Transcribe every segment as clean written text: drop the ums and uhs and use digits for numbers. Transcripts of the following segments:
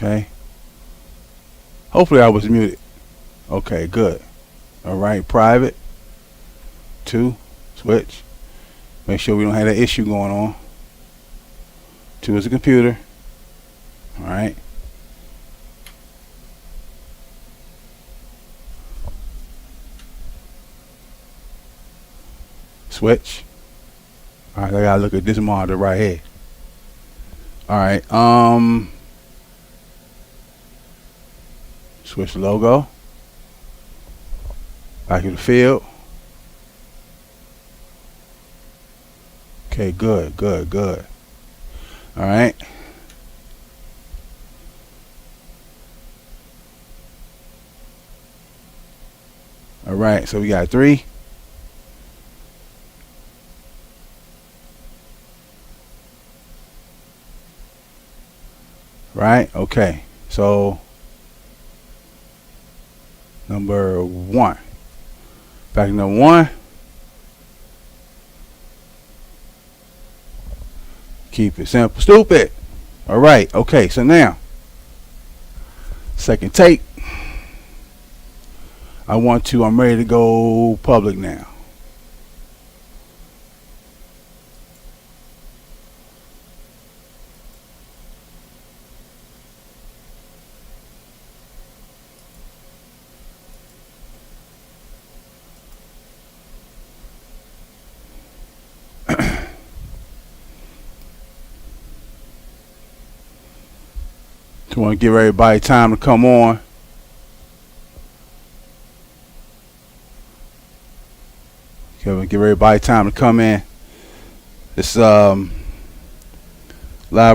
Okay. Hopefully I was muted. Okay, good. All right, private. 2, switch. Make sure we don't have that issue going on. 2 is a computer. All right. Switch. All right, I gotta look at this monitor right here. All right. Switch logo. Back to the field. Okay, good, good, good. All right. All right, so we got 3. Right, okay. So number 1. Back to number 1. Keep it simple, stupid. All right, okay, so now second take. I'm ready to go public now. Just want to give everybody time to come on. Okay, give everybody time to come in. This live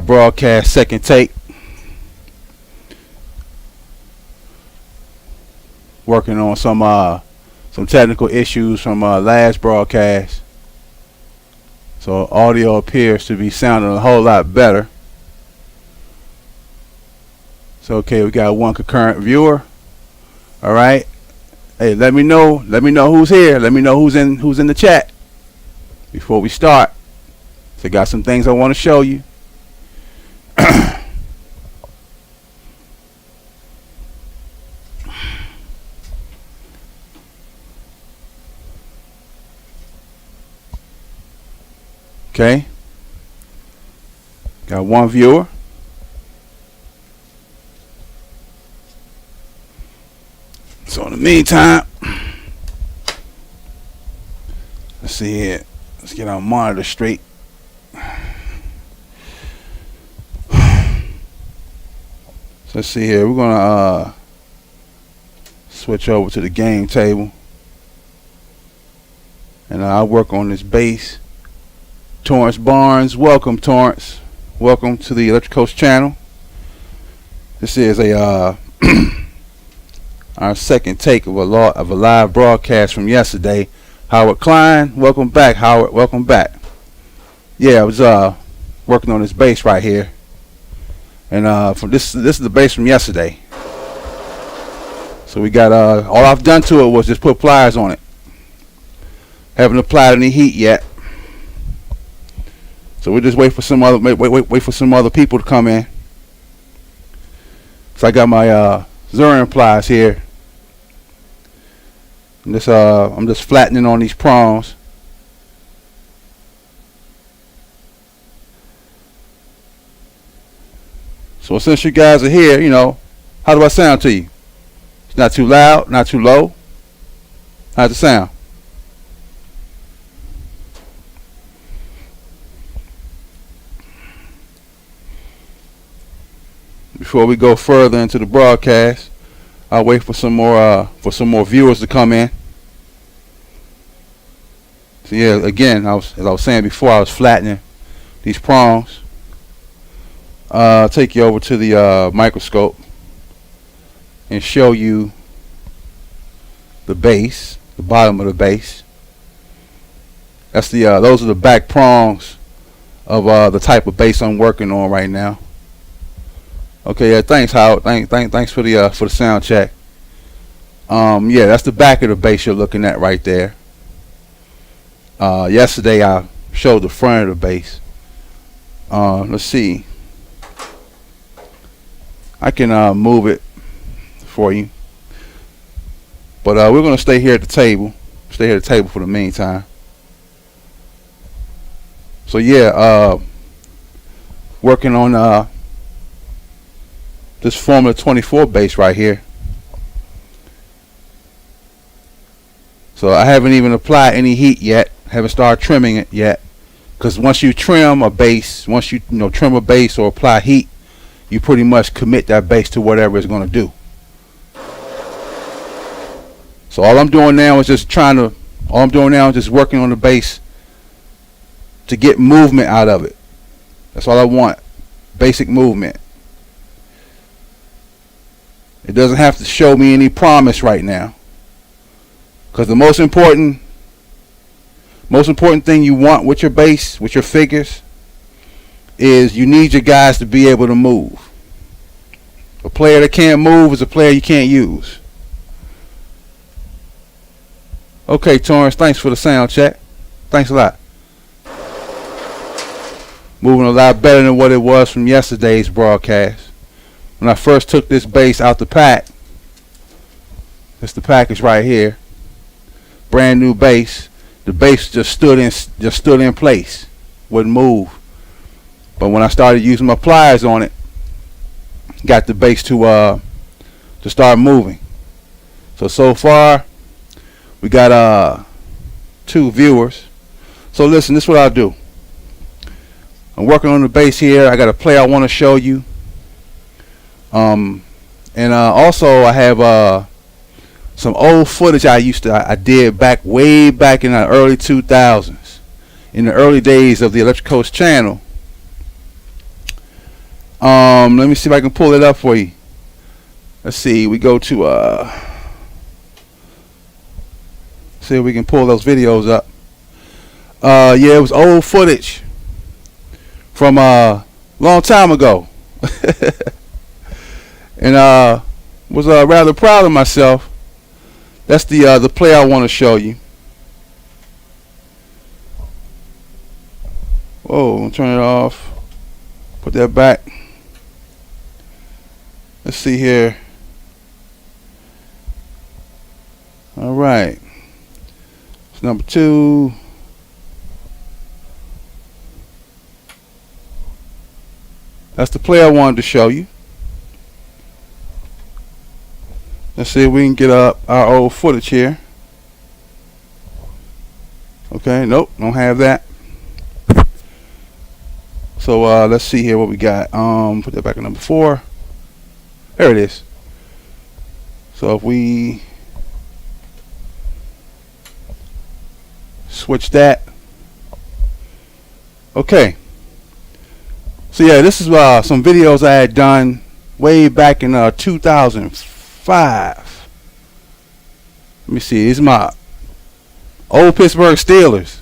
broadcast, second take. Working on some technical issues from last broadcast. So audio appears to be sounding a whole lot better. So okay, we got 1 concurrent viewer. All right. Hey, let me know who's here. Let me know who's in the chat before we start. So I got some things I want to show you. Okay. Got 1 viewer. So in the meantime, let's see here. Let's get our monitor straight. So let's see here. We're gonna switch over to the game table, and I'll work on this bass. Torrance Barnes, welcome Torrance. Welcome to the Electric Coast channel. This is a our second take of a live broadcast from yesterday. Howard Klein, welcome back, Howard. Welcome back. Yeah, I was working on this bass right here, and from this is the bass from yesterday. So we got all I've done to it was just put pliers on it. Haven't applied any heat yet. So we'll just wait for some other people to come in. So I got my Zurion pliers here. And this, I'm just flattening on these prongs. So since you guys are here, you know, how do I sound to you? It's not too loud, not too low. How's it sound? Before we go further into the broadcast, I'll wait for some more viewers to come in. So yeah, again, as I was saying before, I was flattening these prongs. I'll take you over to the microscope and show you the base, the bottom of the base. That's the those are the back prongs of the type of base I'm working on right now. Okay, yeah, thanks Howard. Thanks for the sound check. Yeah, that's the back of the base you're looking at right there. Yesterday I showed the front of the base. Let's see. I can move it for you. But we're going to stay here at the table. Stay here at the table for the meantime. So yeah, working on this Formula 24 bass right here. So I haven't even applied any heat yet. Haven't started trimming it yet. Because once you trim a bass, once you trim a bass or apply heat, you pretty much commit that bass to whatever it's going to do. So all I'm doing now is just working on the bass to get movement out of it. That's all I want. Basic movement. It doesn't have to show me any promise right now. Because the most important thing you want with your bass, with your figures, is you need your guys to be able to move. A player that can't move is a player you can't use. Okay, Torrance, thanks for the sound check. Thanks a lot. Moving a lot better than what it was from yesterday's broadcast. When I first took this bass out the pack, that's the package right here. Brand new bass. The bass just stood in place, wouldn't move. But when I started using my pliers on it, got the bass to start moving. So far, we got 2 viewers. So listen, this is what I'll do. I'm working on the bass here. I got a play I want to show you. And also I have some old footage I did way back in the early 2000s, in the early days of the Electric Coast channel. Let me see if I can pull it up for you. Let's see. We go to see if we can pull those videos up. Yeah, it was old footage from a long time ago. And was rather proud of myself. That's the play I want to show you. Whoa, I'm turn it off. Put that back. Let's see here. All right. It's number 2. That's the play I wanted to show you. Let's see if we can get up our old footage here. Okay, nope, don't have that. So let's see here what we got. Put that back at number 4. There it is. So if we switch that. Okay. So yeah, this is some videos I had done way back in 2005. Let me see. These are my old Pittsburgh Steelers.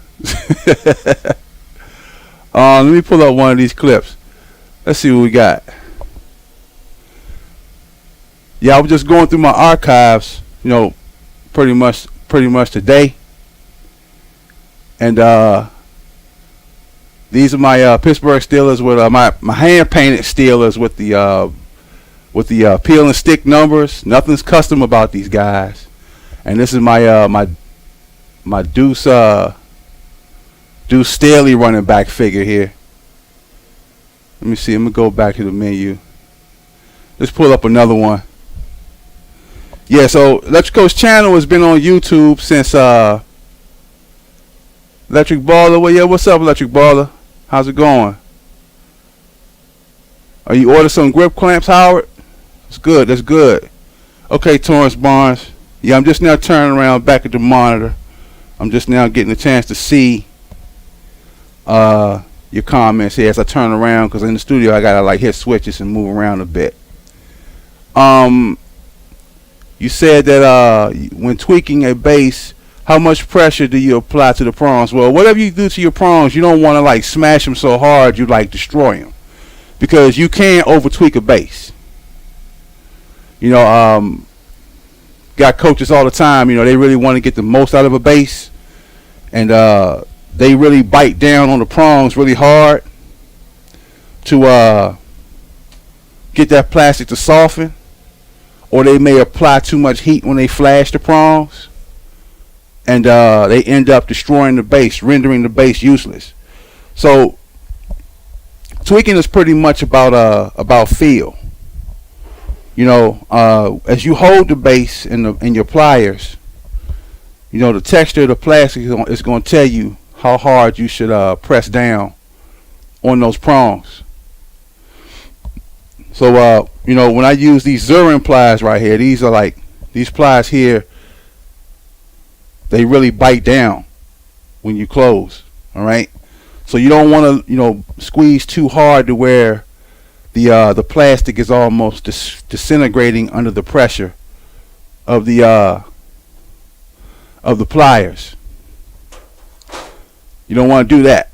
Let me pull up one of these clips. Let's see what we got. Yeah, I was just going through my archives, pretty much today. And these are my Pittsburgh Steelers with my hand painted Steelers with the peel and stick numbers. Nothing's custom about these guys. And this is my my Deuce Staley running back figure here. Let me see. I'm gonna go back to the menu. Let's pull up another one. Yeah, so Electric Coast channel has been on YouTube since Electric Baller. Well, yeah, what's up, Electric Baller? How's it going? Are you ordered some grip clamps, Howard? That's good. That's good. Okay, Torrance Barnes. Yeah, I'm just now turning around back at the monitor. I'm just now getting a chance to see your comments here as I turn around, because in the studio I gotta hit switches and move around a bit. You said that when tweaking a bass, how much pressure do you apply to the prongs? Well, whatever you do to your prongs, you don't want to smash them so hard you destroy them, because you can over tweak a bass. Got coaches all the time, they really want to get the most out of a bass, and they really bite down on the prongs really hard to get that plastic to soften, or they may apply too much heat when they flash the prongs, and they end up destroying the base, rendering the base useless. So tweaking is pretty much about feel. You know, as you hold the base in your pliers, you know, the texture of the plastic is going to tell you how hard you should press down on those prongs. So you know, when I use these Zurin pliers right here, these pliers here, they really bite down when you close. All right, so you don't want to, you know, squeeze too hard to where the plastic is almost disintegrating under the pressure of the pliers. You don't want to do that.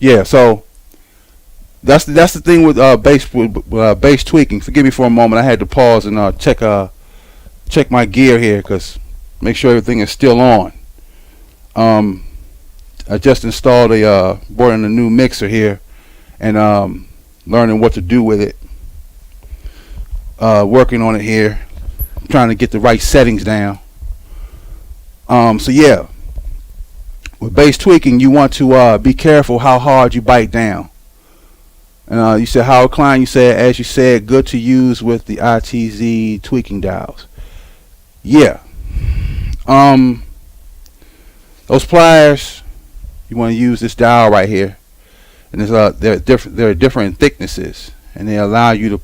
Yeah, so that's the thing with base tweaking. Forgive me for a moment. I had to pause and check my gear here, because make sure everything is still on. I just installed brought in a new mixer here, and learning what to do with it. Working on it here, trying to get the right settings down. So yeah, with base tweaking, you want to be careful how hard you bite down. And you said Howard Klein, you said, as you said, good to use with the ITZ tweaking dials. Yeah. Those pliers, you want to use this dial right here, and they're different thicknesses, and they allow you to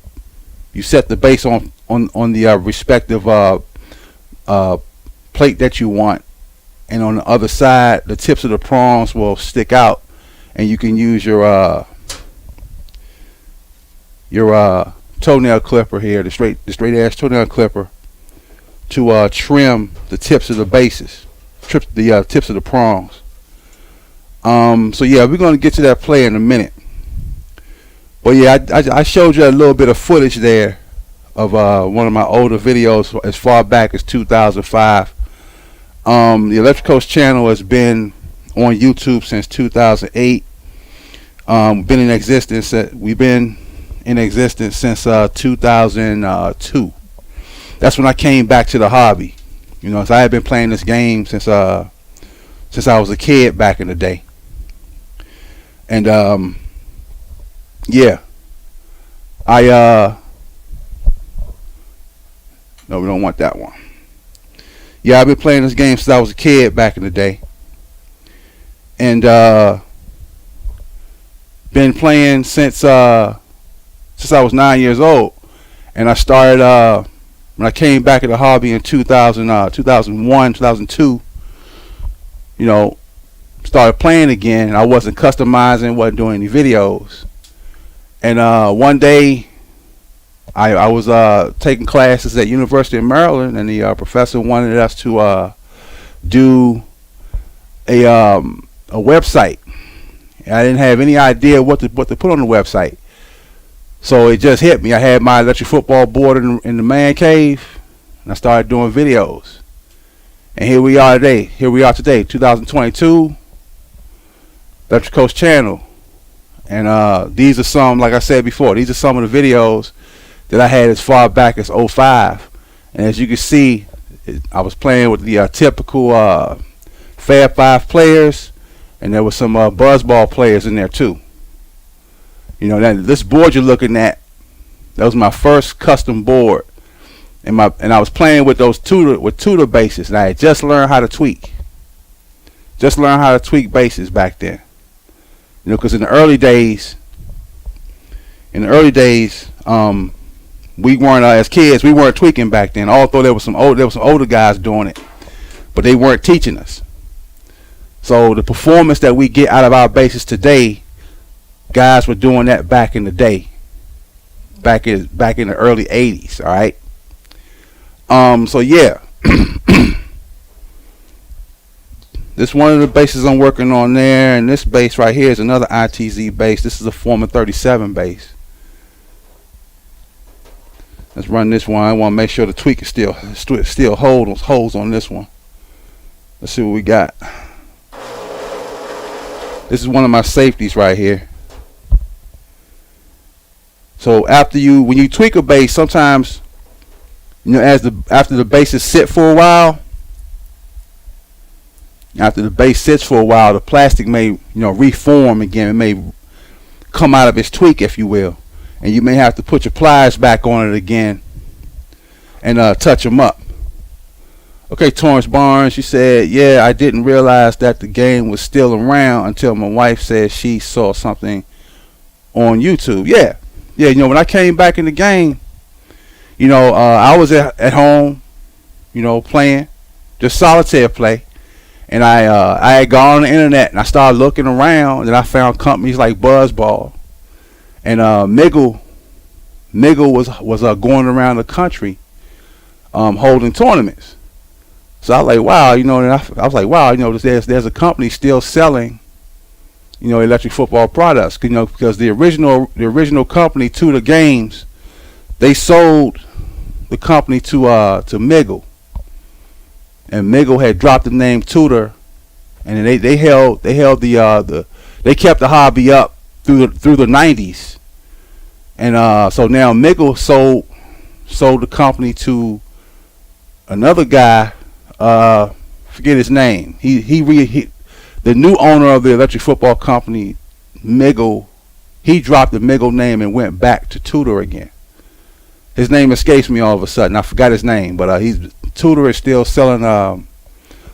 set the base on the respective plate that you want, and on the other side, the tips of the prongs will stick out, and you can use your toenail clipper here, the straight edge toenail clipper, to trim the tips of the bases, the tips of the prongs. So yeah, we're going to get to that play in a minute. But yeah, I showed you a little bit of footage there of one of my older videos as far back as 2005. The Electric Coast channel has been on YouTube since 2008. Been in existence. We've been in existence since 2002. That's when I came back to the hobby. You know, so I had been playing this game since I was a kid back in the day. And yeah, no, we don't want that one. Yeah, I've been playing this game since I was a kid back in the day, and been playing since I was 9 years old. And I started when I came back in the hobby in 2001, 2002. You know, started playing again, and I wasn't customizing, wasn't doing any videos. And one day, I was taking classes at University of Maryland, and the professor wanted us to do a website. And I didn't have any idea what to put on the website, so it just hit me. I had my electric football board in the man cave, and I started doing videos. And here we are today, 2022, Electric Coast channel. And these are some, like I said before, these are some of the videos that I had as far back as 05. And as you can see, I was playing with the typical Fab 5 players, and there was some Buzzball players in there too. You know, this board you're looking at, that was my first custom board. And I was playing with those Tudor bases, and I had just learned how to tweak. Just learned how to tweak bases back then. You know, because in the early days, we weren't as kids, we weren't tweaking back then. Although there were some older guys doing it, but they weren't teaching us. So the performance that we get out of our bases today, guys were doing that back in the day, back in the early 80s. All right. So yeah, this one of the bases I'm working on there, and this base right here is another ITZ base. This is a Foreman 37 base. Let's run this one. I want to make sure the tweak is still holds on this one. Let's see what we got. This is one of my safeties right here. So when you tweak a base, sometimes, after the bases sit for a while, after the base sits for a while, the plastic may, reform again. It may come out of its tweak, if you will, and you may have to put your pliers back on it again and touch them up. Okay, Torrance Barnes, you said, yeah, I didn't realize that the game was still around until my wife said she saw something on YouTube. Yeah, when I came back in the game, I was at home, playing, just solitaire play. And I had gone on the internet and I started looking around, and I found companies like Buzzball. And Miggle was going around the country holding tournaments. So I was like, wow, and I was like, wow, there's a company still selling, electric football products, because the original company, Tudor Games, they sold the company to Miggle, and Miggle had dropped the name Tudor, and they kept the hobby up through the 90s, and so now Miggle sold the company to another guy. Forget his name. He the new owner of the electric football company, Miggle. He dropped the Miggle name and went back to Tudor again. His name escapes me all of a sudden. I forgot his name, but Tudor is still selling.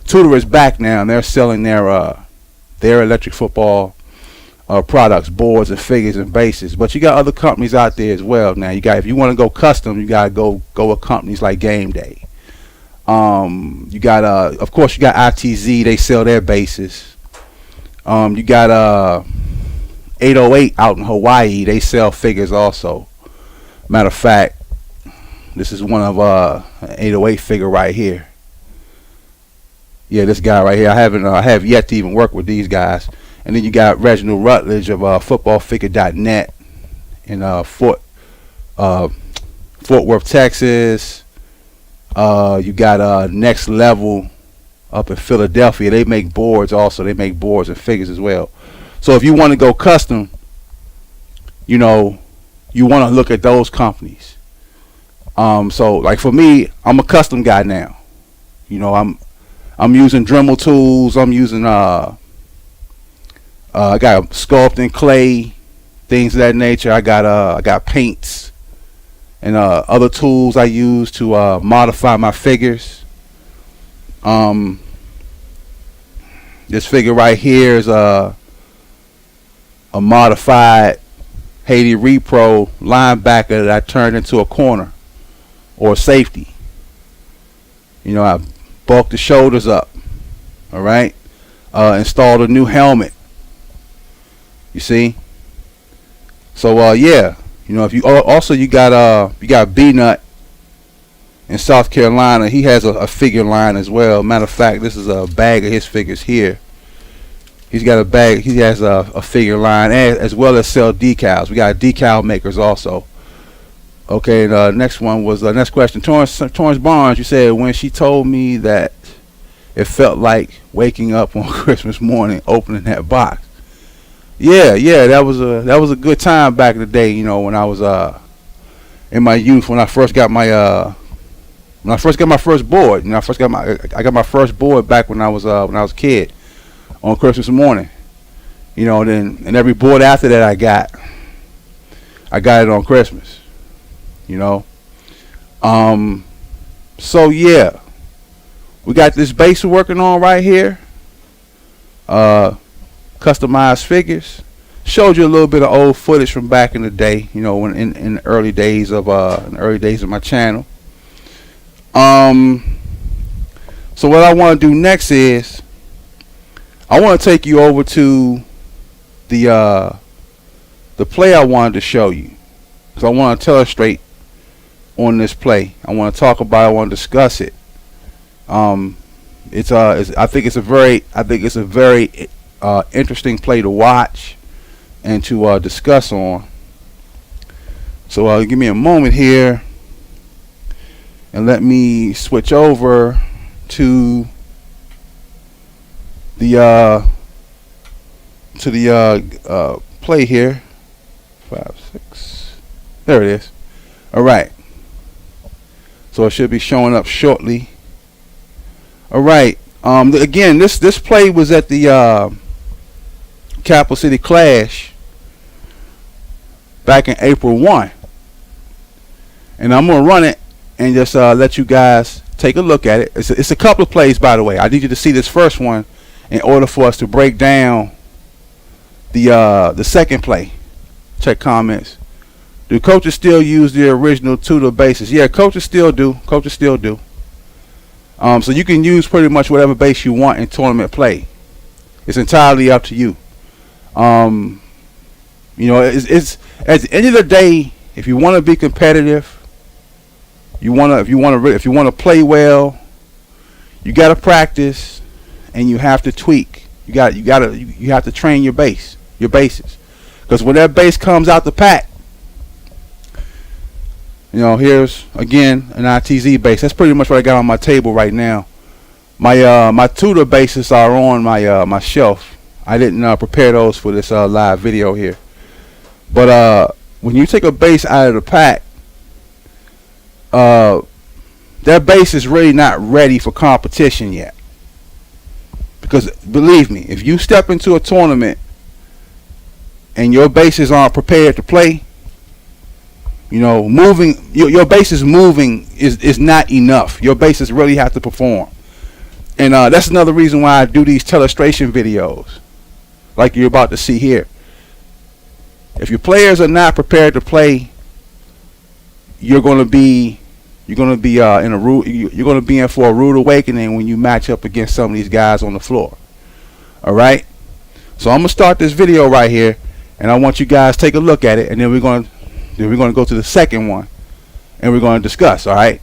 Tudor is back now, and they're selling their electric football products, boards and figures and bases. But you got other companies out there as well. Now if you want to go custom, you gotta go with companies like Game Day. You got of course you got ITZ. They sell their bases. You got 808 out in Hawaii. They sell figures also. Matter of fact, this is one of an 808 figure right here. Yeah, this guy right here. I have yet to even work with these guys. And then you got Reginald Rutledge of footballfigure.net in Fort Worth, Texas. You got Next Level up in Philadelphia. They make boards also. They make boards and figures as well. So if you want to go custom, you want to look at those companies. So like for me, I'm a custom guy now. I'm using Dremel tools. I'm using I got sculpting clay, things of that nature. I got paints and other tools I use to modify my figures. This figure right here is a modified Haiti Repro linebacker that I turned into a corner or a safety. I bulked the shoulders up. All right, installed a new helmet. You see. So yeah, if you also you got B-Nut in South Carolina. He has a figure line as well. Matter of fact, this is a bag of his figures here. He's got a bag. He has a figure line as well as sell decals. We got decal makers also. Okay, the next one was the next question. Torrance Barnes, you said when she told me that it felt like waking up on Christmas morning opening that box. Yeah, that was a good time back in the day. When I was in my youth, when I first got my first board. I got my first board back when I was a kid on Christmas morning. And every board after that I got it on Christmas. So yeah, we got this base we're working on right here. Customized figures. Showed you a little bit of old footage from back in the day. When in the early days of my channel. So what I want to do next is I want to take you over to the play I wanted to show you, because I want to illustrate on this play. I want to talk about it. I want to discuss it. I think it's a very interesting play to watch and to discuss on. So give me a moment here and let me switch over to the to the play here. 5, 6. There it is. All right. So it should be showing up shortly. All right. Again, this play was at the Capital City Clash back in April 1, and I'm gonna run it and just let you guys take a look at it. It's a couple of plays, by the way. I need you to see this first one in order for us to break down the second play. Check comments. Do coaches still use the original Tudor bases? Yeah, coaches still do. Coaches still do. So you can use pretty much whatever base you want in tournament play. It's entirely up to you. You know, it's at the end of the day, if you want to be competitive, if you want to play well, you got to practice and you have to tweak. You have to train your bases. Because when that base comes out the pack, you know, here's again an ITZ base. That's pretty much what I got on my table right now. My Tudor bases are on my shelf. I didn't prepare those for this live video here. But when you take a base out of the pack, that base is really not ready for competition yet. Because believe me, if you step into a tournament and your bases aren't prepared to play, you know, your bases moving is not enough. Your bases really have to perform. And that's another reason why I do these telestration videos like you're about to see here. If your players are not prepared to play, you're going to be in for a rude awakening when you match up against some of these guys on the floor. All right? So I'm going to start this video right here, and I want you guys to take a look at it, and then we're going to go to the second one, and we're going to discuss. All right?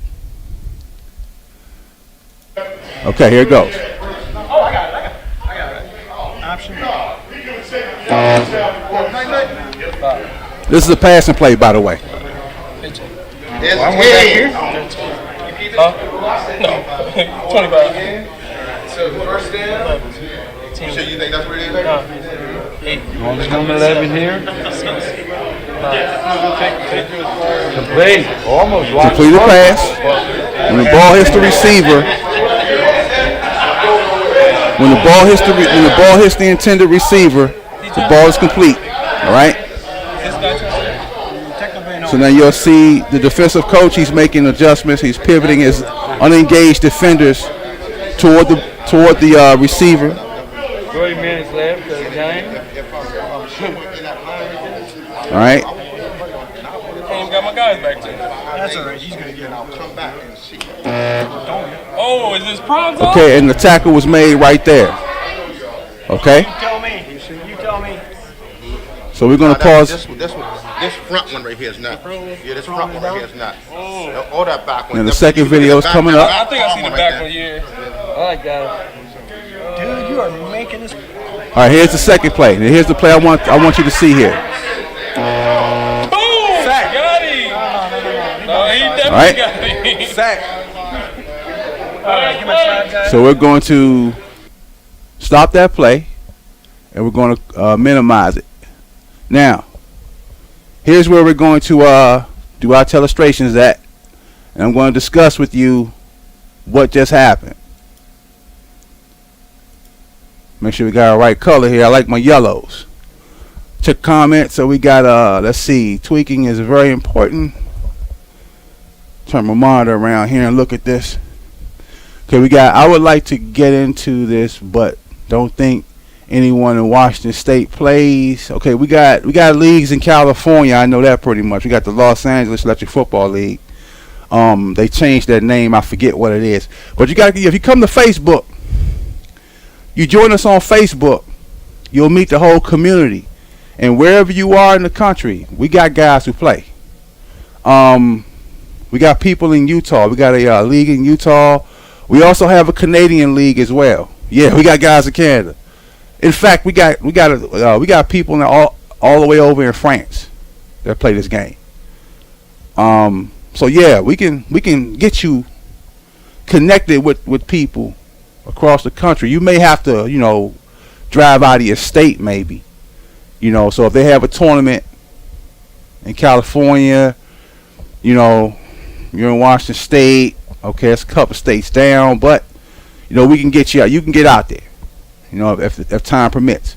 Okay, here it goes. Oh, I got it. Option. This is a pass and play, by the way. I'm way back here. No. 25. So the first down. So you think that's where it is? 8. You want to come 11 here? Complete. Almost lost. Complete the pass. When the ball hits the receiver, when the ball hits the intended receiver, the ball is complete. All right. So now you'll see the defensive coach. He's making adjustments. He's pivoting his unengaged defenders toward the receiver. 30 minutes left of the game. All right. I ain't got my guys back there. That's all right. He's gonna get out. Come back and see. Oh, is this prom zone? Okay, and the tackle was made right there. Okay. You tell me. So we're gonna pause. This front one right here is not. Yeah, this front one right here is not. All that back one. And the second video is coming up. I think I see the back one here. I got it. Dude, you are making this. All right, here's the second play. And here's the play I want you to see here. Boom! Sack. Got him. No, he definitely got him. Sack. All right, give my slide, guys. So we're going to stop that play, and we're going to minimize it. Now, here's where we're going to do our telestrations at, and I'm going to discuss with you what just happened. Make sure we got our right color here. I like my yellows. Check comments. So we got let's see, tweaking is very important. Turn my monitor around here and look at this. Okay, I would like to get into this, but don't think anyone in Washington State plays. Okay, we got leagues in California. I know that pretty much. We got the Los Angeles Electric Football League. They changed their name. I forget what it is. But if you come to Facebook, you join us on Facebook, you'll meet the whole community. And wherever you are in the country, we got guys who play. We got people in Utah. We got a league in Utah. We also have a Canadian league as well. Yeah, we got guys in Canada. In fact, we got people all the way over in France that play this game. So yeah, we can get you connected with people across the country. You may have to, drive out of your state maybe. You know, so if they have a tournament in California, you know, you're in Washington State, okay, it's a couple states down, but, you know, we can get you out. You can get out there, you know, if time permits.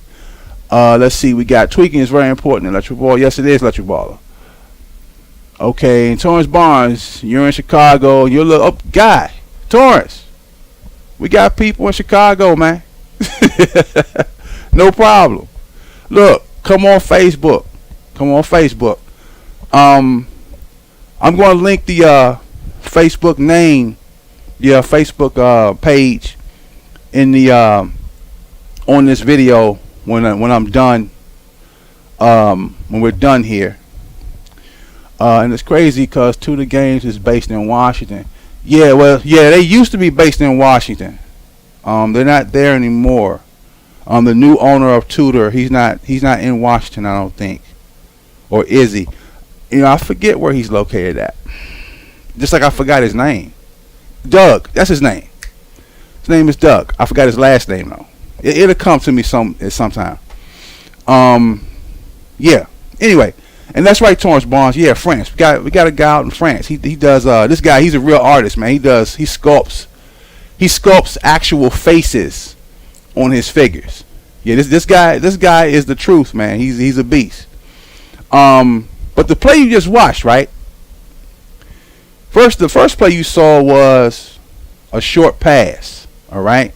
Let's see, we got tweaking is very important. Electric ball, yes, it is electric baller. Okay, and Torrance Barnes, you're in Chicago. You're a little guy. Torrance, we got people in Chicago, man. No problem. Look, come on Facebook. Come on Facebook. I'm going to link the Facebook name, Facebook page in the on this video when I'm done. When we're done here. And it's crazy because Tudor Games is based in Washington. Yeah, well, yeah, they used to be based in Washington. They're not there anymore. The new owner of Tudor, he's not in Washington, I don't think. Or is he? You know, I forget where he's located at. Just like I forgot his name. Doug, that's his name. His name is Doug. I forgot his last name though. It'll come to me sometime. Yeah. Anyway, and that's right, Torrance Barnes. Yeah, France. We got a guy out in France. He does this guy. He's a real artist, man. He sculpts actual faces on his figures. Yeah, this guy is the truth, man. He's a beast. But the play you just watched, right? The first play you saw was a short pass. All right,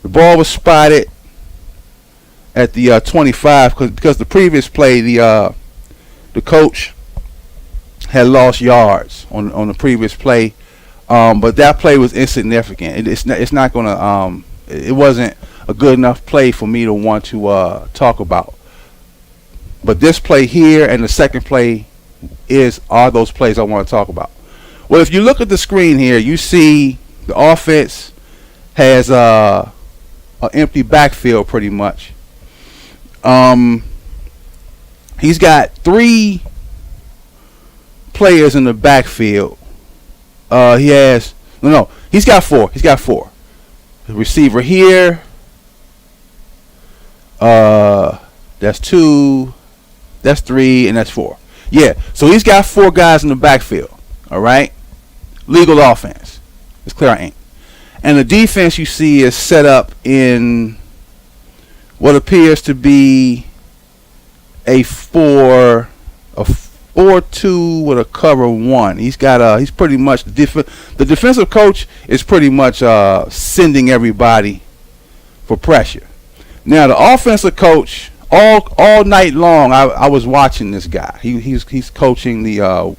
the ball was spotted at the 25 because the previous play the coach had lost yards on the previous play, but that play was insignificant. It's not gonna it wasn't a good enough play for me to want to talk about. But this play here and the second play are those plays I want to talk about. Well, if you look at the screen here, you see the offense has an empty backfield pretty much. He's got 3 players in the backfield. He's got 4. He's got 4. The receiver here. That's 2. That's 3, and that's 4. Yeah, so he's got 4 guys in the backfield. All right, legal offense. It's clear I ain't. And the defense you see is set up in what appears to be a 4-2 with a cover 1. He's pretty much the defensive coach is pretty much sending everybody for pressure. Now the offensive coach, all night long, I was watching this guy. He's coaching the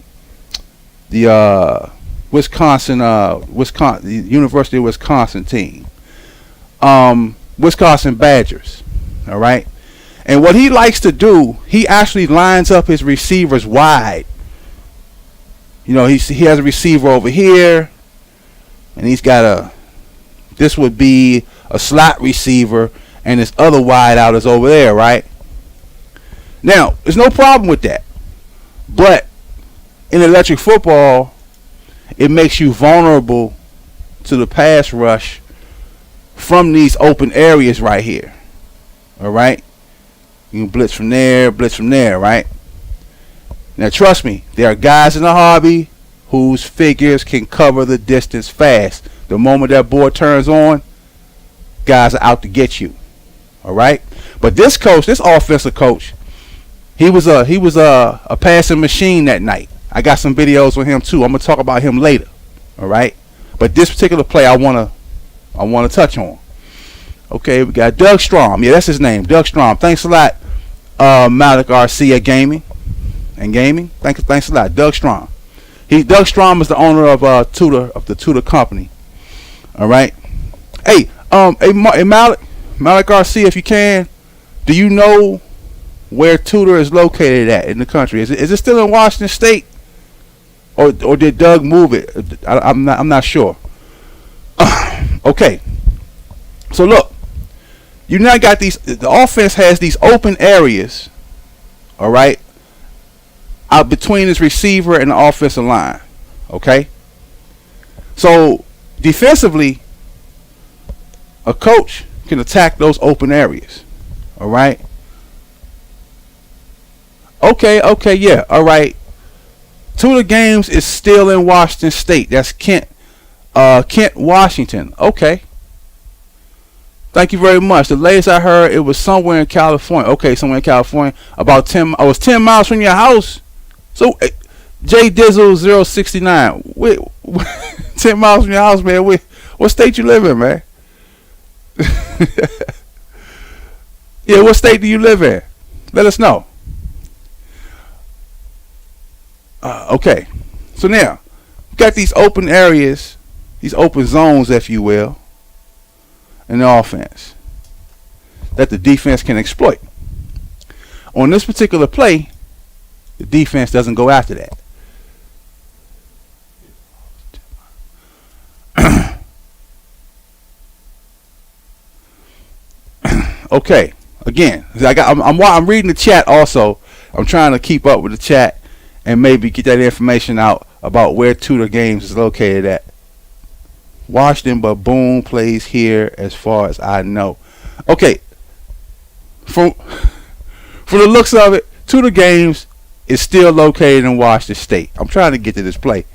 Wisconsin, the University of Wisconsin team, Wisconsin Badgers. All right, and what he likes to do, he actually lines up his receivers wide. You know, he has a receiver over here, and he's got this would be a slot receiver, and this other wide out is over there, right? Now, there's no problem with that. But in electric football, it makes you vulnerable to the pass rush from these open areas right here. All right? You can blitz from there, right? Now, trust me, there are guys in the hobby whose figures can cover the distance fast. The moment that board turns on, guys are out to get you. All right? But this offensive coach, he was a passing machine that night. I got some videos with him too. I'm gonna talk about him later. All right? But this particular play I wanna touch on. Okay, we got Doug Strom. Yeah, that's his name, Doug Strom. Thanks a lot, Malik RC Gaming. Thanks a lot, Doug Strom. Doug Strom is the owner of the Tudor company. All right. Hey, Malik RC, if you can, do you know where Tudor is located at in the country? Is it still in Washington State, or did Doug move it? I'm not sure. Okay. So look, you now got the offense has these open areas, all right, out between his receiver and the offensive line. Okay. So defensively, a coach can attack those open areas. All right. Okay, yeah. All right. Tudor Games is still in Washington State. That's Kent, Washington. Okay. Thank you very much. The latest I heard, it was somewhere in California. Okay, somewhere in California. About 10. I was 10 miles from your house. So, J Dizzle 069. Wait, 10 miles from your house, man. What state you live in, man? Yeah, what state do you live in? Let us know. Okay. So now, we got these open areas, these open zones, if you will, in the offense that the defense can exploit. On this particular play, the defense doesn't go after that. Okay, again, I'm reading the chat also. I'm trying to keep up with the chat and maybe get that information out about where Tudor Games is located at. Washington, but Boone plays here as far as I know. Okay, from the looks of it, Tudor Games is still located in Washington State. I'm trying to get to this play.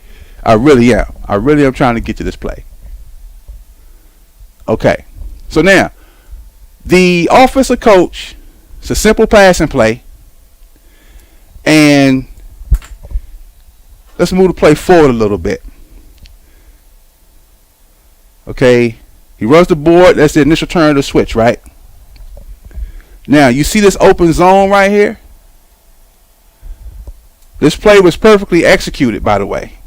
I really am. I really am trying to get to this play. Okay, so now, the offensive coach, it's a simple passing play, and let's move the play forward a little bit. Okay, he runs the board. That's the initial turn of the switch, right? Now, you see this open zone right here? This play was perfectly executed, by the way.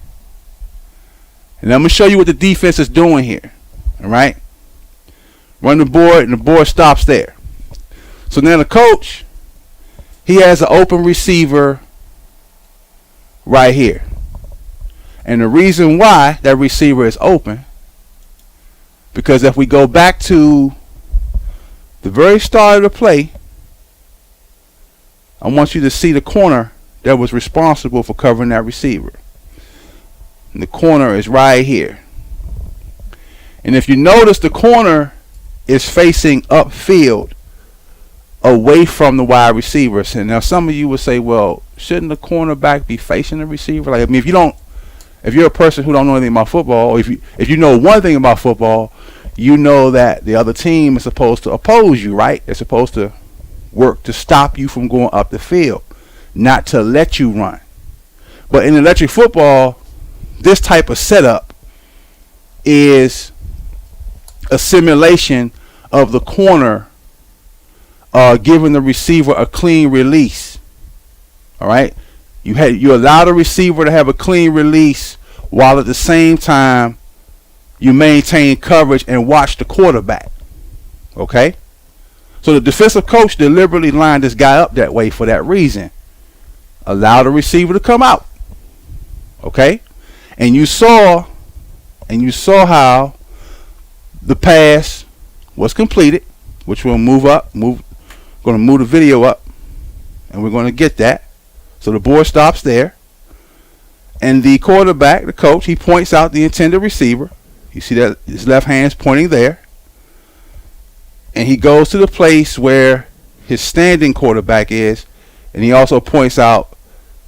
And I'm going to show you what the defense is doing here. All right? Run the board, and the board stops there. So now the coach, he has an open receiver right here. And the reason why that receiver is open, because if we go back to the very start of the play, I want you to see the corner that was responsible for covering that receiver. And the corner is right here. And if you notice, the corner is facing upfield away from the wide receivers. And now some of you would say, well, shouldn't the cornerback be facing the receiver? Like, I mean, if you're a person who don't know anything about football, or if you know one thing about football, you know that the other team is supposed to oppose you, right? They're supposed to work to stop you from going up the field, not to let you run. But in electric football, this type of setup is a simulation of the corner giving the receiver a clean release. All right, you allow the receiver to have a clean release while at the same time you maintain coverage and watch the quarterback. Okay, so the defensive coach deliberately lined this guy up that way for that reason. Allow the receiver to come out. Okay, and you saw how the pass was completed, which we'll going to move the video up, and we're going to get that. So the board stops there, and the quarterback, the coach, he points out the intended receiver. You see that his left hand's pointing there, and he goes to the place where his standing quarterback is, and he also points out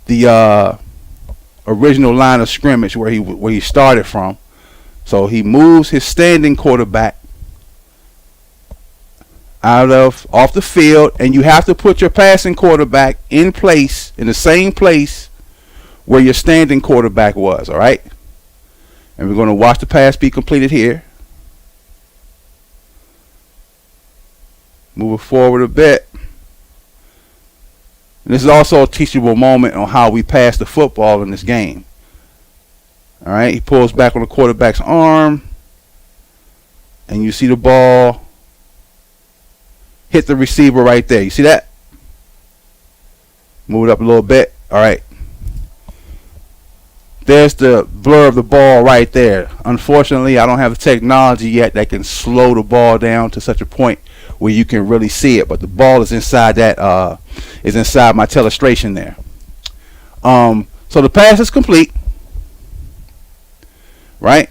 the original line of scrimmage where he started from. So he moves his standing quarterback off the field, and you have to put your passing quarterback in place, in the same place where your standing quarterback was. All right, and we're going to watch the pass be completed here. Move it forward a bit. And this is also a teachable moment on how we pass the football in this game. All right, he pulls back on the quarterback's arm, and you see the ball hit the receiver right there. You see that? Move it up a little bit. All right. There's the blur of the ball right there. Unfortunately, I don't have the technology yet that can slow the ball down to such a point where you can really see it. But the ball is inside that is inside my telestration there. So the pass is complete. Right?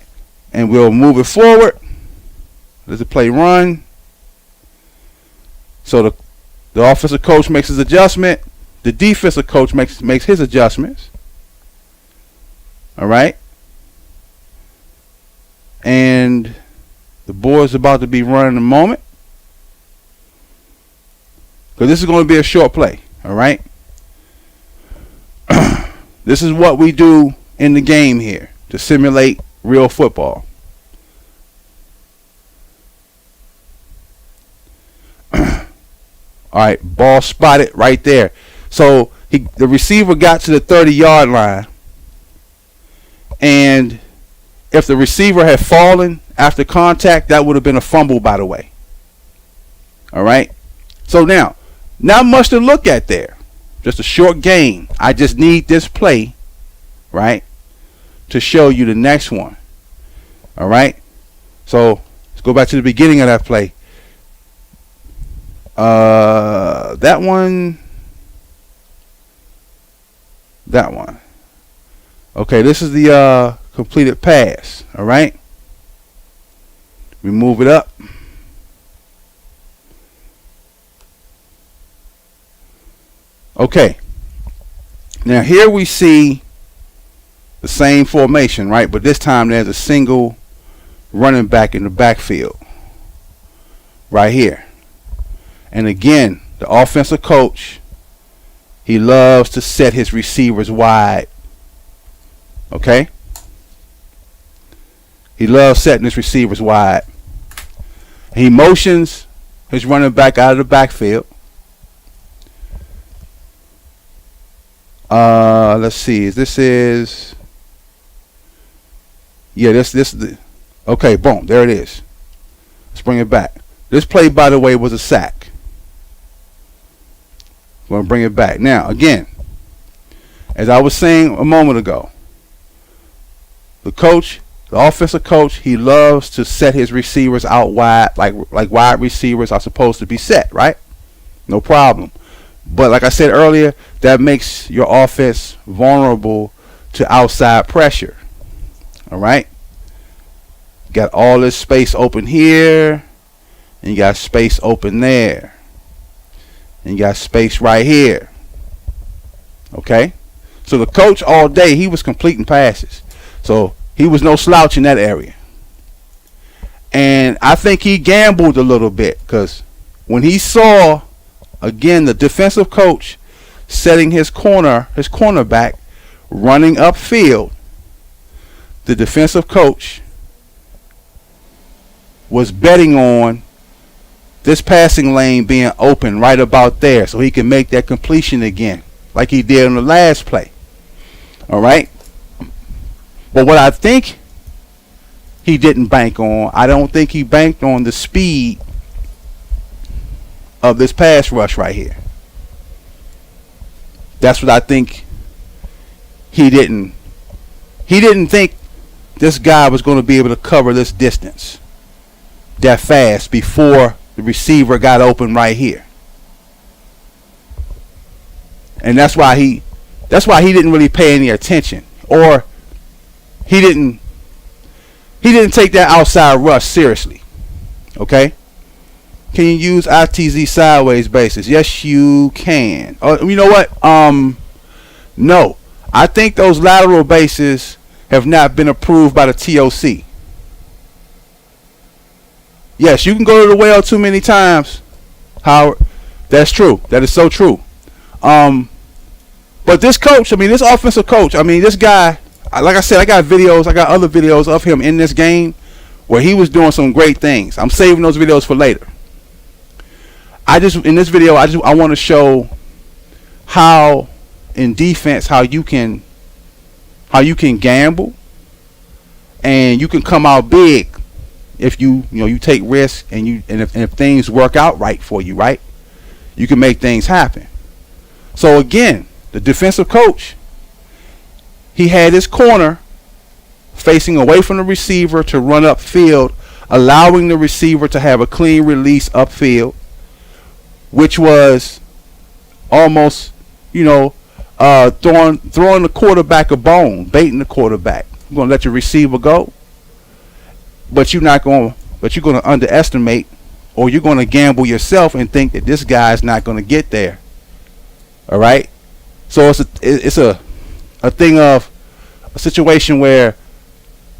And we'll move it forward. Let the play run. So the offensive coach makes his adjustment. The defensive coach makes his adjustments. All right. And the board's about to be run in a moment. Because this is going to be a short play. All right. This is what we do in the game here to simulate real football. All right, ball spotted right there. So the receiver got to the 30-yard line, and if the receiver had fallen after contact, that would have been a fumble, by the way. All right. So now, not much to look at there. Just a short gain. I just need this play, right, to show you the next one. All right. So let's go back to the beginning of that play. That one. Okay, this is the completed pass. All right. We move it up. Okay. Now here we see the same formation, right? But this time there's a single running back in the backfield. Right here. And again, the offensive coach, he loves to set his receivers wide. Okay? He loves setting his receivers wide. He motions his running back out of the backfield. Let's see. This okay, boom, there it is. Let's bring it back. This play, by the way, was a sack. We're going to bring it back. Now, again, as I was saying a moment ago, the offensive coach, he loves to set his receivers out wide, like wide receivers are supposed to be set, right? No problem. But like I said earlier, that makes your offense vulnerable to outside pressure. All right? Got all this space open here, and you got space open there. And you got space right here. Okay? So the coach all day, he was completing passes. So he was no slouch in that area. And I think he gambled a little bit, because when he saw, again, the defensive coach setting his cornerback running upfield, the defensive coach was betting on this passing lane being open right about there so he can make that completion again like he did on the last play. All right? But what I think he didn't bank on, I don't think he banked on the speed of this pass rush right here. That's what I think he didn't think this guy was going to be able to cover this distance that fast before the receiver got open right here. And that's why he didn't really pay any attention, or he didn't take that outside rush seriously. Okay? Can you use ITZ sideways bases? Yes, you can. Oh, you know what? No. I think those lateral bases have not been approved by the TOC. Yes, you can go to the well too many times, Howard. That's true. That is so true. But this coach, this offensive coach, this guy, like I said, I got other videos of him in this game where he was doing some great things. I'm saving those videos for later. In this video, I want to show how in defense, how you can gamble and you can come out big if you take risks and if things work out right for you, right? You can make things happen. So again, the defensive coach, he had his corner facing away from the receiver to run upfield, allowing the receiver to have a clean release upfield, which was almost, throwing the quarterback a bone, baiting the quarterback. You're going to let your receiver go, but you're going to underestimate or you're going to gamble yourself and think that this guy's not going to get there. All right. So it's a thing of a situation where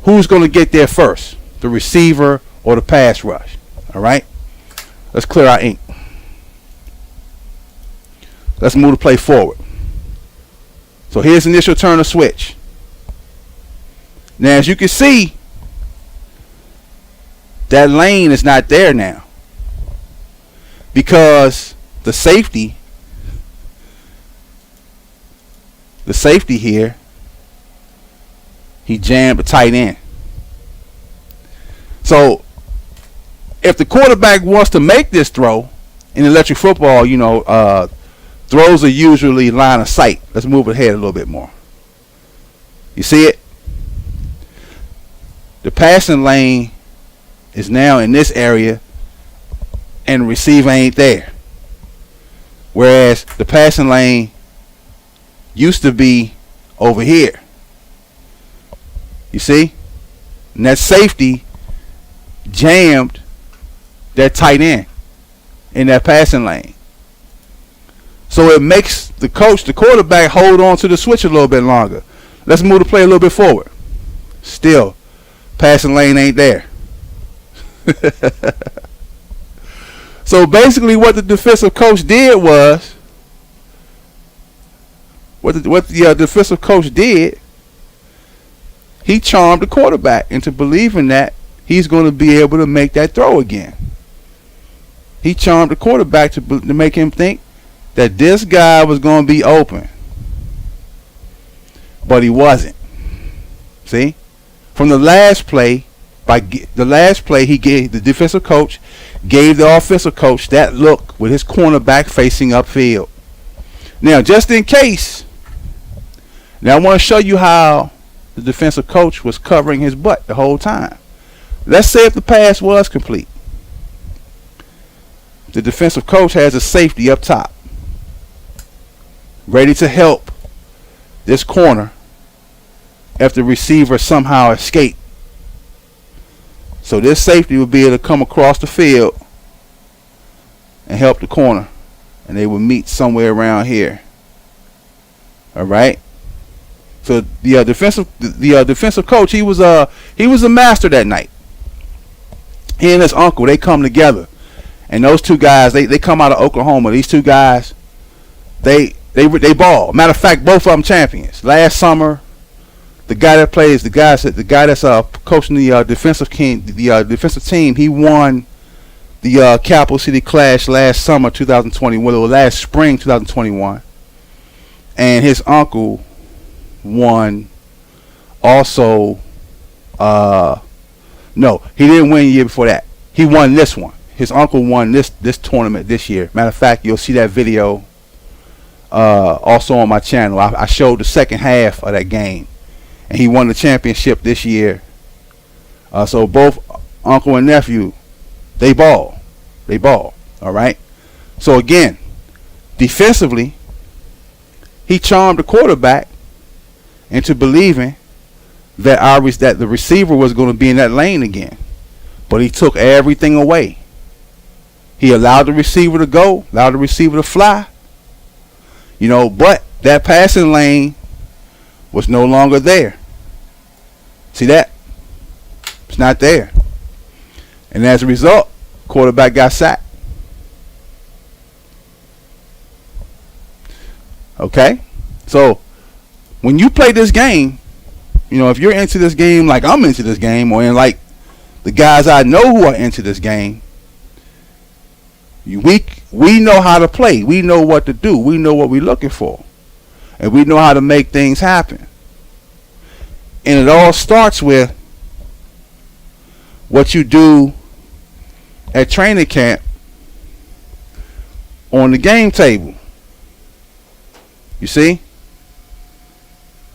who's going to get there first, the receiver or the pass rush. All right. Let's clear our ink. Let's move the play forward. So here's initial turn of switch. Now, as you can see, that lane is not there now because the safety here, he jammed the tight end. So if the quarterback wants to make this throw in electric football, throws are usually line of sight. Let's move ahead a little bit more. You see it? The passing lane is now in this area and the receiver ain't there. Whereas the passing lane used to be over here. You see? And that safety jammed that tight end in that passing lane. So it makes the quarterback, hold on to the switch a little bit longer. Let's move the play a little bit forward. Still, passing lane ain't there. So basically what the defensive coach did was, defensive coach did, he charmed the quarterback into believing that he's going to be able to make that throw again. He charmed the quarterback to make him think that this guy was going to be open. But he wasn't. See? From the last play, he gave the defensive coach, gave the offensive coach that look with his cornerback facing upfield. Now, just in case, now I want to show you how the defensive coach was covering his butt the whole time. Let's say if the pass was complete. The defensive coach has a safety up top, ready to help this corner if the receiver somehow escaped. So this safety would be able to come across the field and help the corner, and they would meet somewhere around here. All right. So the defensive coach, he was a master that night. He and his uncle, they come together, and those two guys, they come out of Oklahoma. These two guys, they ball. Matter of fact, both of them champions. Last summer, the guy that's coaching the defensive team, he won the Capital City Clash last summer, 2021, or last spring, 2021, and his uncle won also. No, he didn't win the year before that. He won this one. His uncle won this tournament this year. Matter of fact, you'll see that video also on my channel. I showed the second half of that game, and he won the championship this year. So both uncle and nephew, they ball. All right. So again, defensively, he charmed the quarterback into believing that the receiver was going to be in that lane again, but he took everything away. He allowed the receiver to go, allowed the receiver to fly. But that passing lane was no longer there. See that? It's not there. And as a result, quarterback got sacked. Okay? So, when you play this game, if you're into this game like I'm into this game, or like the guys I know who are into this game, we know how to play. We know what to do. We know what we're looking for. And we know how to make things happen. And it all starts with what you do at training camp on the game table. You see?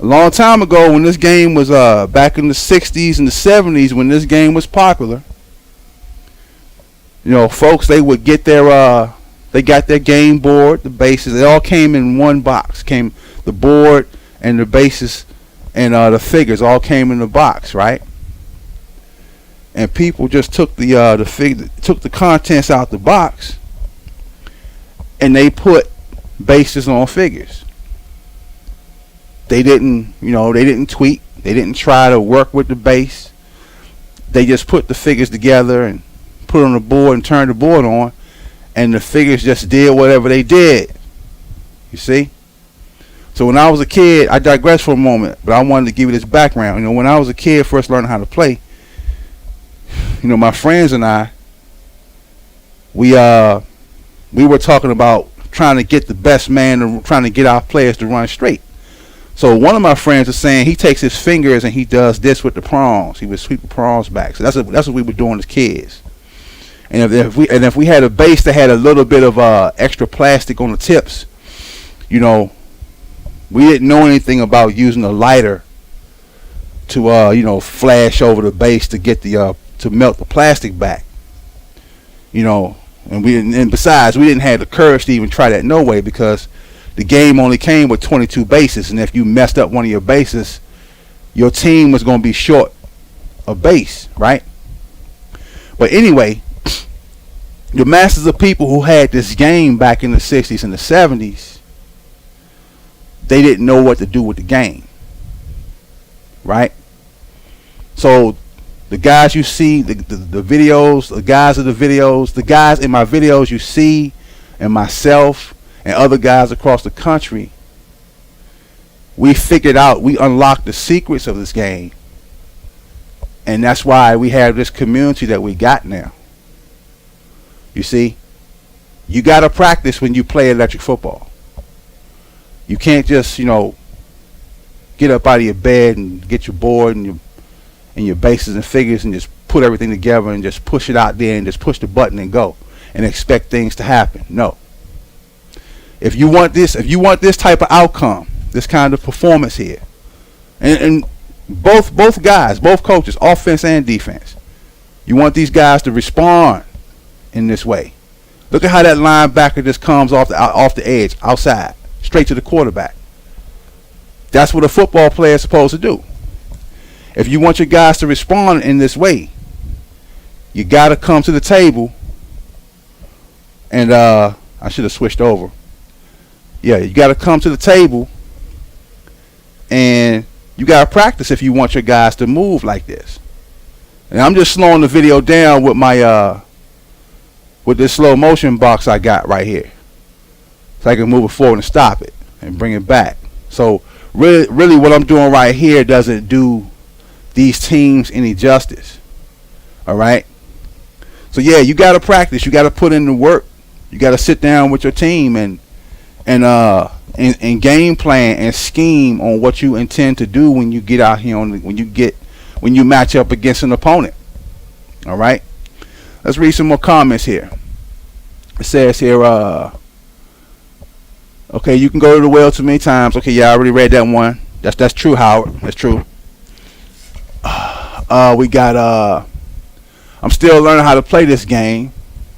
A long time ago, when this game was back in the 60s and the 70s, when this game was popular, folks, they would get they got their game board, the bases. They all came in one box. Came the board and the bases and the figures all came in the box, right? and people just took took the contents out the box, and they put bases on figures. They didn't, they didn't tweak. They didn't try to work with the base. They just put the figures together and put it on the board and turned the board on, and the figures just did whatever they did. You see? So when I was a kid, I digress for a moment, but I wanted to give you this background. When I was a kid, first learning how to play, my friends and I, we were talking about trying to get the best man, and trying to get our players to run straight. So one of my friends was saying he takes his fingers and he does this with the prongs. He would sweep the prongs back. So that's what we were doing as kids. And if we had a base that had a little bit of extra plastic on the tips, we didn't know anything about using a lighter to flash over the base to get to melt the plastic back. And besides, we didn't have the courage to even try that no way, because the game only came with 22 bases, and if you messed up one of your bases, your team was going to be short a base, right? But anyway, the masses of people who had this game back in the 60s and the 70s, they didn't know what to do with the game, right? So the guys you see, the videos, the guys of the videos, the guys in my videos you see, and myself and other guys across the country, we unlocked the secrets of this game. And that's why we have this community that we got now. You see, you got to practice when you play electric football. You can't just, get up out of your bed and get your board and your bases and figures and just put everything together and just push it out there and just push the button and go and expect things to happen. No. If you want this type of outcome, this kind of performance here, and both guys, both coaches, offense and defense, you want these guys to respond in this way. Look at how that linebacker just comes off the edge, outside, straight to the quarterback. That's what a football player is supposed to do. If you want your guys to respond in this way, you got to come to the table. And I should have switched over. Yeah, you got to come to the table, and you got to practice if you want your guys to move like this. And I'm just slowing the video down with my with this slow motion box I got right here, so I can move it forward and stop it and bring it back. So really what I'm doing right here doesn't do these teams any justice. All right. So yeah, you got to practice. You got to put in the work. You got to sit down with your team and game plan and scheme on what you intend to do when you get out here when you match up against an opponent. All right. Let's read some more comments here. It says here, okay, you can go to the well too many times. Okay, yeah, I already read that one. That's true, Howard. That's true. We got I'm still learning how to play this game.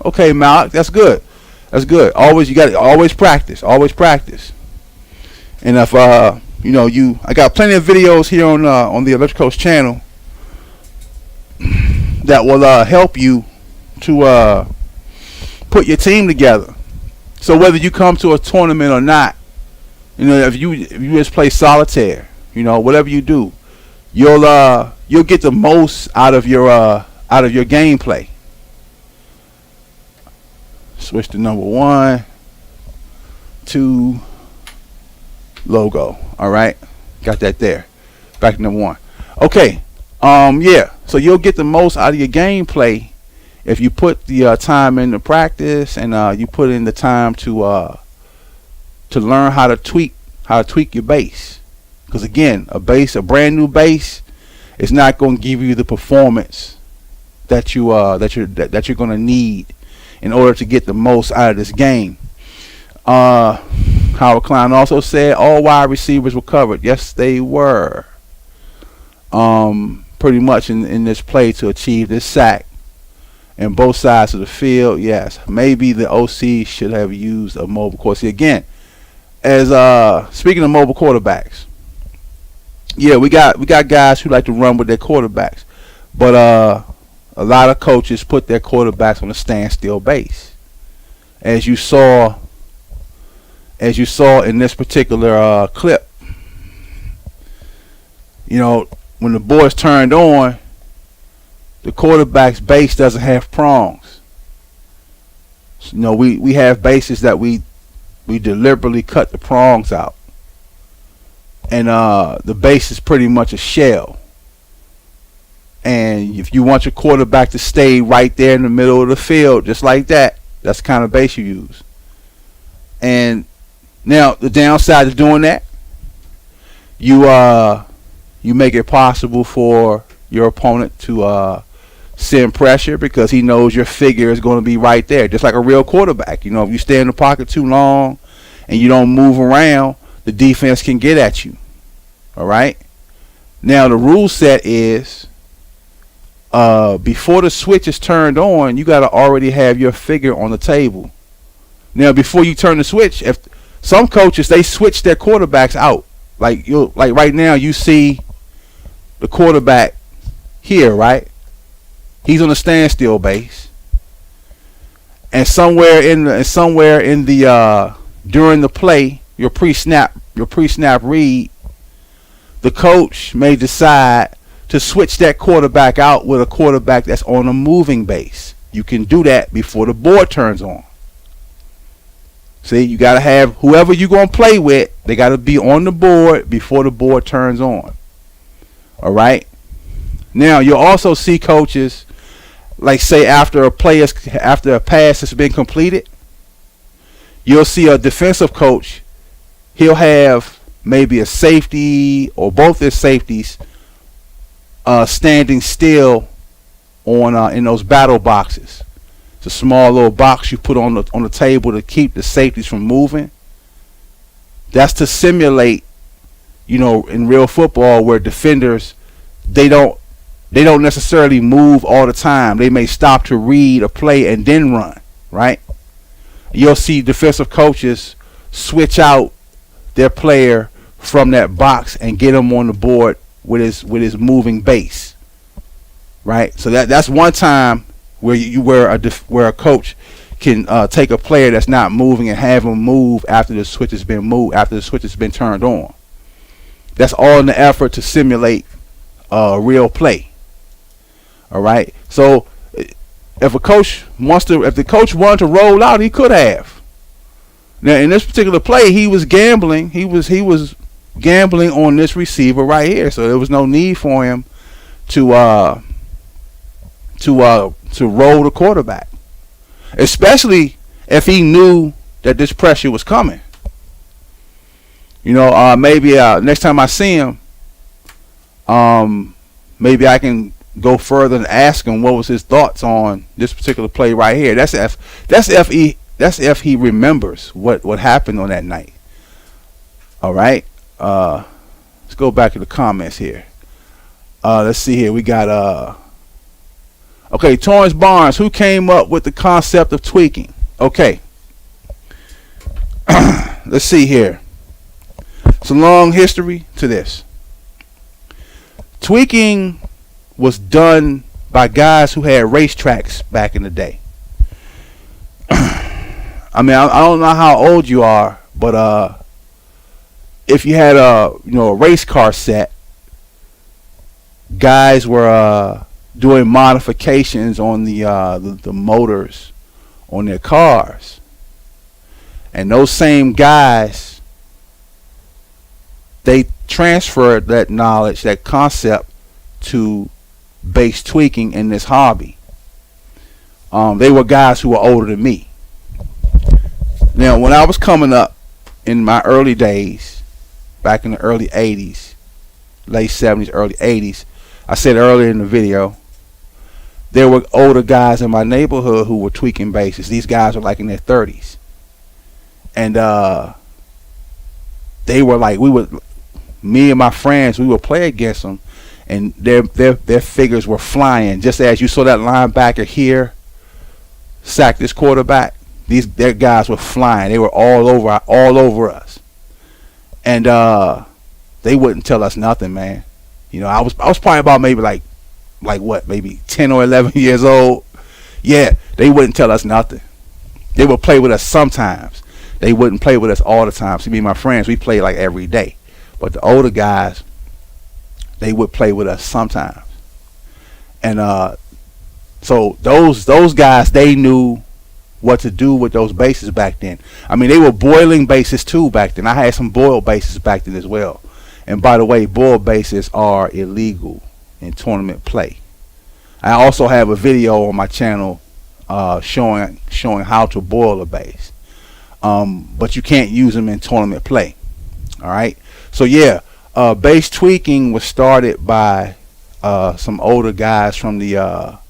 Okay, Malik, that's good. That's good. You got to always practice. Always practice. And if I got plenty of videos here on the Electric Coach channel that will help you to put your team together. So whether you come to a tournament or not, if you just play solitaire, whatever you do, you'll get the most out of your gameplay. Switch to number 1, 2, logo. All right, got that there. Back to number 1. Okay. Yeah. So you'll get the most out of your gameplay if you put the time into practice, and you put in the time to learn how to tweak your base. Because again, a brand new base, is not going to give you the performance that you're going to need in order to get the most out of this game. Howard Klein also said all wide receivers were covered. Yes, they were. Pretty much in this play to achieve this sack. And both sides of the field, yes. Maybe the OC should have used a mobile quarterback. See, again, as speaking of mobile quarterbacks, yeah, we got guys who like to run with their quarterbacks, but a lot of coaches put their quarterbacks on a standstill base. As you saw in this particular clip, you know, when the board's turned on, the quarterback's base doesn't have prongs. So, you know, we have bases that we deliberately cut the prongs out, and the base is pretty much a shell. And if you want your quarterback to stay right there in the middle of the field, just like that, that's the kind of base you use. And now the downside of doing that, you make it possible for your opponent to send pressure, because he knows your figure is going to be right there, just like a real quarterback. You know, if you stay in the pocket too long and you don't move around, the defense can get at you. All right. Now the rule set is, before the switch is turned on, you got to already have your figure on the table. Now, before you turn the switch, if some coaches, they switch their quarterbacks out, like right now, you see the quarterback here, right? He's on a standstill base, and somewhere in the during the play, your pre-snap read, the coach may decide to switch that quarterback out with a quarterback that's on a moving base. You can do that before the board turns on. See, you got to have whoever you're going to play with, they got to be on the board before the board turns on. All right? Now, you'll also see coaches, like say after a pass has been completed, you'll see a defensive coach, he'll have maybe a safety or both their safeties standing still on in those battle boxes. It's a small little box you put on the table to keep the safeties from moving. That's to simulate, you know, in real football where defenders, they don't necessarily move all the time. They may stop to read a play and then run, right? You'll see defensive coaches switch out their player from that box and get him on the board with his moving base, right? So that's one time where a coach can take a player that's not moving and have him move after the switch has been turned on. That's all in the effort to simulate real play. All right. So if the coach wanted to roll out, he could have. Now in this particular play, he was gambling. He was gambling on this receiver right here. So there was no need for him to roll the quarterback, especially if he knew that this pressure was coming. You know, maybe next time I see him, maybe I can go further and ask him what was his thoughts on this particular play right here. That's if he remembers what happened on that night. All right. Let's go back to the comments here. Let's see here. We got okay, Torrance Barnes, who came up with the concept of tweaking? Okay. Let's see here. It's a long history to this. Tweaking was done by guys who had racetracks back in the day. I mean, I don't know how old you are, but if you had a race car set, guys were doing modifications on the motors on their cars, and those same guys, they transferred that knowledge, that concept, to base tweaking in this hobby. They were guys who were older than me. Now, when I was coming up in my early days, back in the early 80s, late 70s, early 80s, I said earlier in the video, there were older guys in my neighborhood who were tweaking bases. These guys were like in their 30s. And they were like, me and my friends, we would play against them, and their figures were flying. Just as you saw that linebacker here sack this quarterback, their guys were flying. They were all over us. And they wouldn't tell us nothing, man. You know, I was probably about maybe like like what, maybe 10 or 11 years old, yeah, they wouldn't tell us nothing. They would play with us sometimes. They wouldn't play with us all the time. See, me and my friends, we played like every day. But the older guys, they would play with us sometimes. And so those guys, they knew what to do with those bases back then. I mean, they were boiling bases too back then. I had some boiled bases back then as well. And by the way, boiled bases are illegal in tournament play. I also have a video on my channel showing how to boil a base. But you can't use them in tournament play. All right. So yeah, base tweaking was started by some older guys from the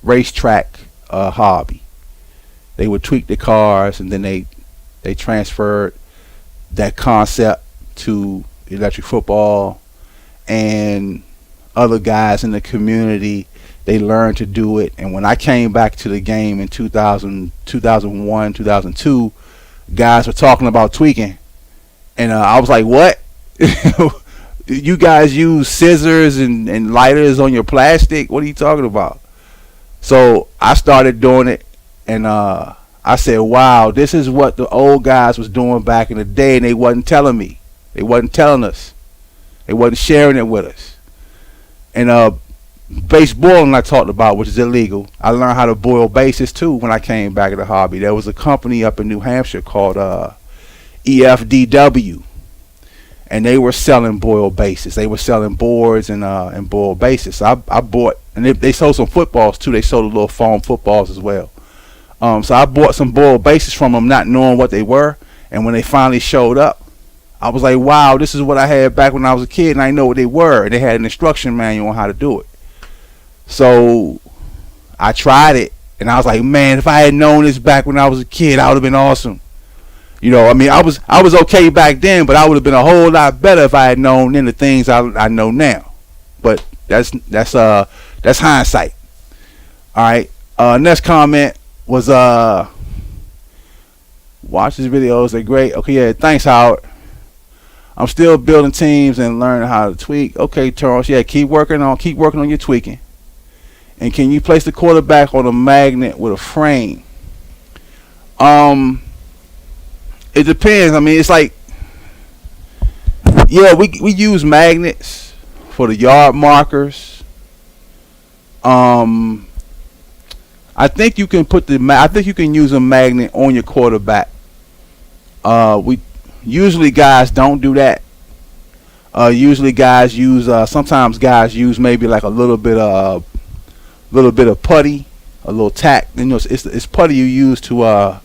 racetrack hobby. They would tweak the cars, and then they transferred that concept to electric football, and other guys in the community, they learned to do it. And when I came back to the game in 2000, 2001, 2002, guys were talking about tweaking, and I was like, what? You guys use scissors and lighters on your plastic? What are you talking about? So I started doing it, and I said, wow, this is what the old guys was doing back in the day, and they wasn't telling me. They wasn't telling us. They wasn't sharing it with us. And base boiling I talked about, which is illegal. I learned how to boil bases too when I came back to the hobby. There was a company up in New Hampshire called EFDW, and they were selling boiled bases. They were selling boards and boiled bases. So I bought, and they sold some footballs too. They sold a little foam footballs as well. So I bought some boiled bases from them, not knowing what they were. And when they finally showed up, I was like, wow, this is what I had back when I was a kid, and I know what they were. And they had an instruction manual on how to do it. So I tried it, and I was like, man, if I had known this back when I was a kid, I would have been awesome. You know, I mean, I was okay back then, but I would have been a whole lot better if I had known then the things I know now. But that's hindsight. All right. Next comment was watch these videos, they're great. Okay, yeah, thanks, Howard. I'm still building teams and learning how to tweak. Okay, Charles, yeah, keep working on your tweaking. And can you place the quarterback on a magnet with a frame? It depends. I mean, it's like, yeah, we use magnets for the yard markers. I think you can use a magnet on your quarterback. Usually guys don't do that. Usually guys use sometimes guys use maybe like a little bit of putty, a little tack. You know, it's putty you use to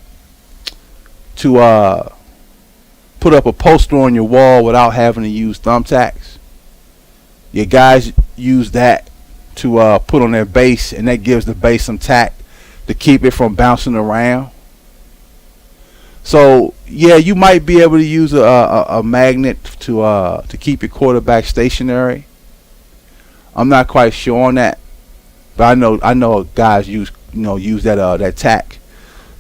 put up a poster on your wall without having to use thumbtacks. Your guys use that to put on their base, and that gives the base some tack to keep it from bouncing around. So yeah, you might be able to use a magnet to keep your quarterback stationary. I'm not quite sure on that, but I know guys use that tack,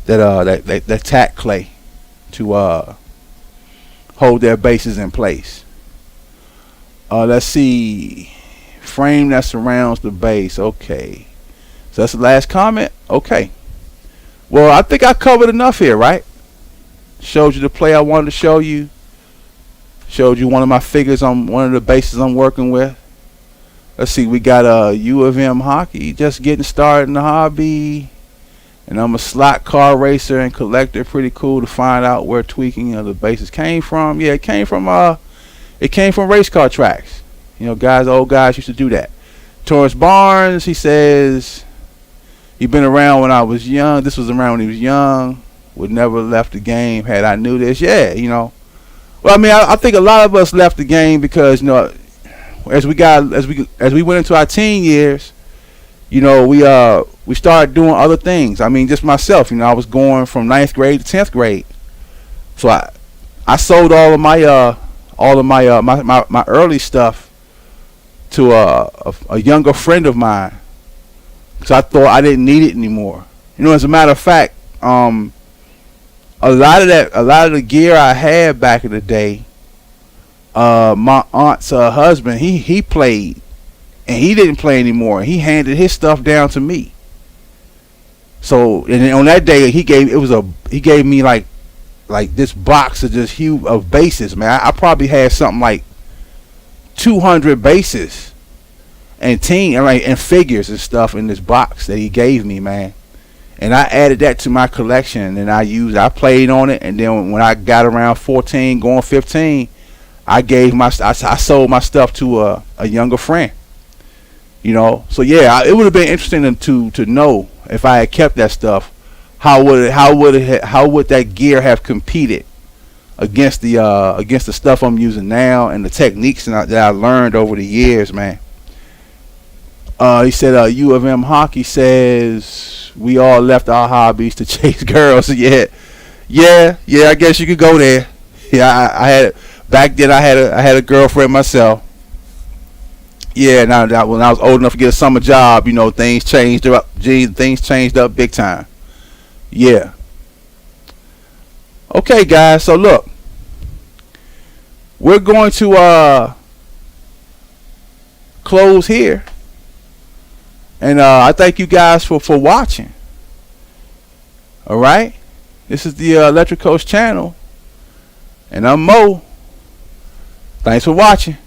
that tack clay to hold their bases in place. Let's see, frame that surrounds the base. Okay, so that's the last comment. Okay, well, I think I covered enough here, right? Showed you the play I wanted to show you. Showed you one of my figures on one of the bases I'm working with. Let's see, we got U of M hockey, just getting started in the hobby. And I'm a slot car racer and collector. Pretty cool to find out where tweaking of the bases came from. Yeah, it came from race car tracks. You know, old guys used to do that. Torrance Barnes, he says he been around when I was young. This was around when he was young. Would never left the game had I knew this. Yeah, you know. Well, I mean, I think a lot of us left the game because, you know, as we went into our teen years, you know, we started doing other things. I mean, just myself, you know, I was going from 9th grade to 10th grade. So I sold all of my early stuff to a younger friend of mine, because I thought I didn't need it anymore. You know, as a matter of fact, a lot of the gear I had back in the day, my aunt's husband, he played and he didn't play anymore. He handed his stuff down to me. So, and then on that day, he gave me like this box of just huge of bases, man. I probably had something like 200 bases and figures and stuff in this box that he gave me, man. And I added that to my collection, and I played on it, and then when I got around 14, going 15, I sold my stuff to a younger friend. You know, so yeah, it would have been interesting to know if I had kept that stuff, how would that gear have competed against the stuff I'm using now and the techniques that I learned over the years, man. He said U of M hockey says we all left our hobbies to chase girls. Yeah. I guess you could go there. Yeah, I had back then. I had a girlfriend myself. Yeah, now that when I was old enough to get a summer job, you know, things changed up. Things changed up big time. Yeah. Okay, guys. So look, we're going to close here, and I thank you guys for watching. All right, this is the Electric Coast channel, and I'm Mo. Thanks for watching.